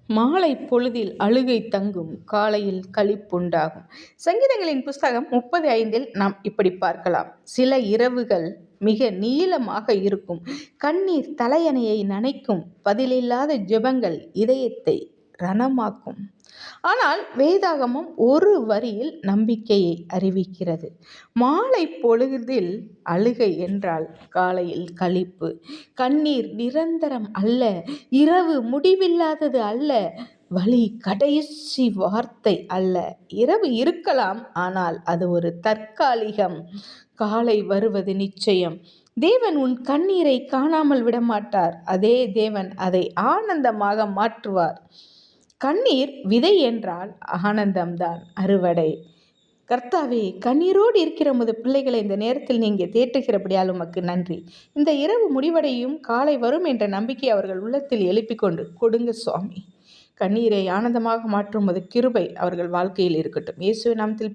மாலை பொழுதில் அழுகை தங்கும், காலையில் களிப்புண்டாகும். சங்கீதங்களின் புஸ்தகம் 35 நாம் இப்படி பார்க்கலாம். சில இரவுகள் மிக நீளமாக இருக்கும். கண்ணீர் தலையணையை நனைக்கும். பதிலில்லாத ஜெபங்கள் இதயத்தை ரணமாக்கும். ஆனால் வேதாகமம் ஒரு வரியில் நம்பிக்கையை அறிவிக்கிறது. மாலை பொழுதில் அழுகை என்றால் காலையில் களிப்பு. கண்ணீர் நிரந்தரம் அல்ல, இரவு முடிவில்லாதது அல்ல, வலி கடைசி வார்த்தை அல்ல. இரவு இருக்கலாம், ஆனால் அது ஒரு தற்காலிகம். காலை வருவது நிச்சயம். தேவன் உன் கண்ணீரை காணாமல் விடமாட்டார். அதே தேவன் அதை ஆனந்தமாக மாற்றுவார். கண்ணீர் விதை என்றால் ஆனந்தம்தான் அறுவடை. கர்த்தாவே, கண்ணீரோடு இருக்கிற உமது பிள்ளைகளை இந்த நேரத்தில் நீங்கள் தேற்றுகிறபடியால் உமக்கு நன்றி. இந்த இரவு முடிவடையும், காலை வரும் என்ற நம்பிக்கை அவர்கள் உள்ளத்தில் எழுப்பிக் கொண்டு கொடுங்க சுவாமி. கண்ணீரை ஆனந்தமாக மாற்றும் உமது கிருபை அவர்கள் வாழ்க்கையில் இருக்கட்டும். இயேசுவின் நாமத்தில்